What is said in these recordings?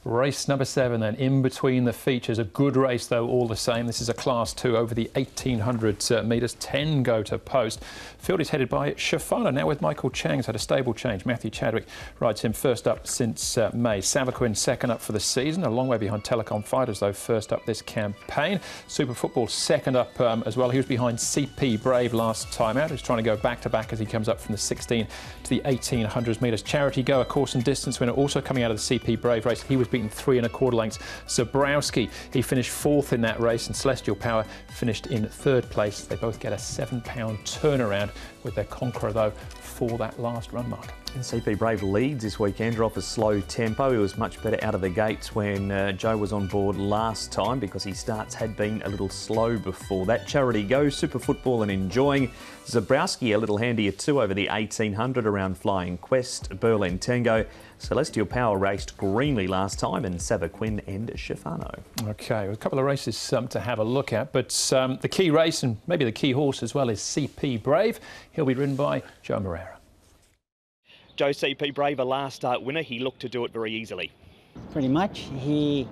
Race number 7 then, in between the features. A good race though, all the same. This is a Class 2 over the 1800 metres. 10 go to post. Field is headed by Sha Tin, now with Michael Chang's had a stable change. Matthew Chadwick rides him first up since May. Savaquin second up for the season, a long way behind Telecom Fighters though, first up this campaign. Super Football second up as well. He was behind CP Brave last time out. He's trying to go back to back as he comes up from the 16 to the 1800 metres. Charity Go, a course and distance winner, also coming out of the CP Brave race. He was beaten 3 1/4 lengths. Zabrowski, he finished 4th in that race, and Celestial Power finished in 3rd place. They both get a £7 turnaround with their conqueror though for that last run mark. And CP Brave leads this weekend off a slow tempo. He was much better out of the gates when Joe was on board last time because his starts had been a little slow before that. Charity Go, Super Football and Enjoying. Zabrowski a little handier too over the 1800 around Flying Quest. Berlin Tango. Celestial Power raced greenly last time, and Savaquin and Shafano. OK, a couple of races to have a look at, but the key race and maybe the key horse as well is CP Brave. He'll be ridden by Joe Moreira. Joe, CP Brave, a last start winner. He looked to do it very easily. Pretty much. He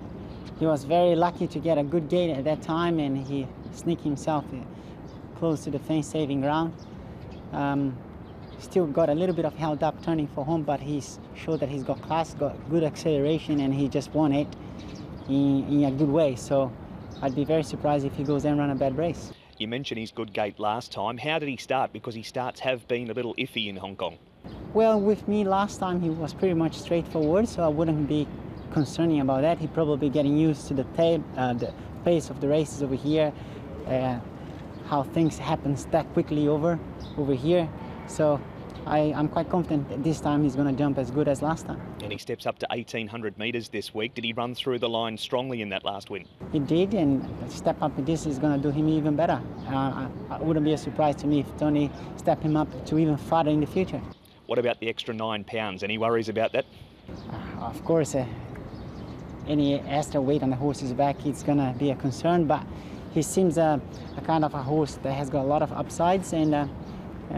was very lucky to get a good gate at that time, and he sneaked himself close to the fence saving ground. Still got a little bit of held up turning for home, but he's showed that he's got class, got good acceleration, and he just won it in a good way. So I'd be very surprised if he goes and run a bad race. You mentioned his good gate last time. How did he start? Because his starts have been a little iffy in Hong Kong. Well, with me last time he was pretty much straightforward, so I wouldn't be concerning about that. He'd probably getting used to the pace of the races over here, how things happen that quickly over here. So I'm quite confident that this time he's going to jump as good as last time. And he steps up to 1800 metres this week. Did he run through the line strongly in that last win? He did, and a step up in this is going to do him even better. It wouldn't be a surprise to me if Tony stepped him up to even farther in the future. What about the extra £9? Any worries about that? Of course, any extra weight on the horse's back, it's going to be a concern, but he seems a kind of a horse that has got a lot of upsides, and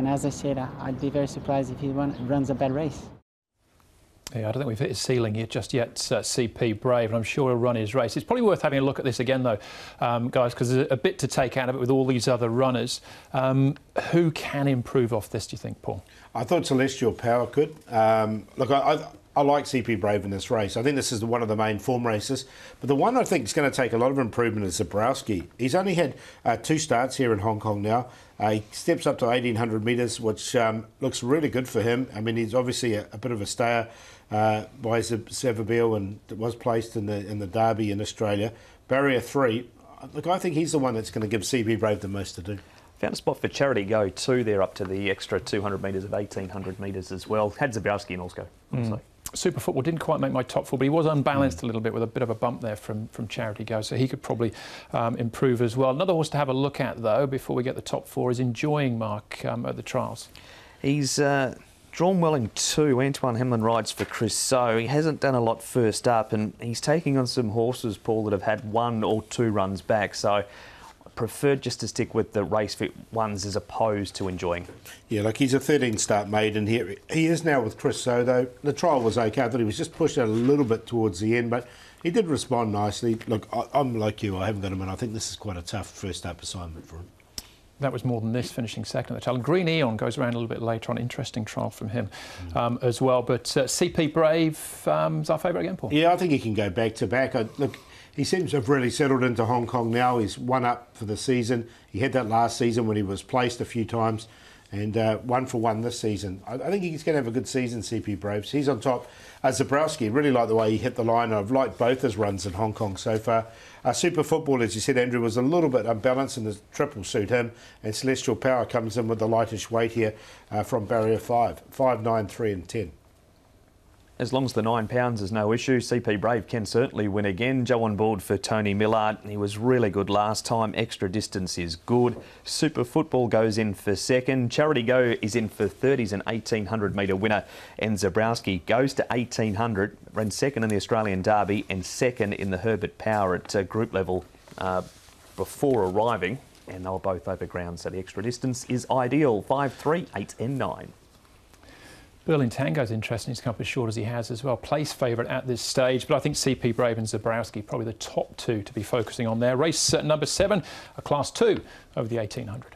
as I said, I'd be very surprised if he runs a bad race. Yeah, I don't think we've hit his ceiling here just yet, CP Brave, and I'm sure he'll run his race. It's probably worth having a look at this again, though, guys, because there's a bit to take out of it with all these other runners. Who can improve off this, do you think, Paul? I thought Celestial Power could. Look, I like CP Brave in this race. I think this is one of the main form races. But the one I think is going to take a lot of improvement is Zabrowski. He's only had 2 starts here in Hong Kong now. He steps up to 1800 metres, which looks really good for him. I mean, he's obviously a bit of a stayer by Savabeel, and was placed in the Derby in Australia. Barrier 3. Look, I think he's the one that's going to give CP Brave the most to do. Found a spot for Charity Go too there up to the extra 200 metres of 1800 metres as well. Had Zabrowski and Oscar, honestly. Super Football didn't quite make my top 4, but he was unbalanced a little bit with a bit of a bump there from Charity Go, so he could probably improve as well. Another horse to have a look at, though, before we get the top 4 is Enjoying, Mark, at the trials. He's drawn well in 2. Antoine Hamlin rides for Chris So. He hasn't done a lot first up, and he's taking on some horses, Paul, that have had 1 or 2 runs back, so preferred just to stick with the race fit ones as opposed to Enjoying. Yeah, like he's a 13 start maiden here. He is now with Chris So, though. The trial was okay. I thought he was just pushed out a little bit towards the end, but he did respond nicely. Look, I'm like you. I haven't got him in. I think this is quite a tough first up assignment for him. That was more than this, finishing second at the trial. And Green Eon goes around a little bit later on. Interesting trial from him as well. But CP Brave is our favourite again, Paul? Yeah, I think he can go back to back. Look, he seems to have really settled into Hong Kong now. He's 1 up for the season. He had that last season when he was placed a few times, and 1 for 1 this season. I think he's going to have a good season, CP Braves. He's on top. Zabrowski, really like the way he hit the line. I've liked both his runs in Hong Kong so far. Super Football, as you said, Andrew, was a little bit unbalanced, and the triple suit him. And Celestial Power comes in with the lightish weight here from Barrier 5. 5, 9, 3 and 10. As long as the £9 is no issue, CP Brave can certainly win again. Joe on board for Tony Millard. He was really good last time. Extra distance is good. Super Football goes in for second. Charity Go is in for third. He's an 1800 metre winner. And Zabrowski goes to 1800, ran second in the Australian Derby and second in the Herbert Power at group level before arriving. And they were both over ground, so the extra distance is ideal. 5, 3, 8 and 9. Berlin Tango's interesting. He's come up as short as he has as well. Place favourite at this stage, but I think CP Brave and Zabrowski probably the top two to be focusing on there. Race number 7, a Class 2 over the 1800.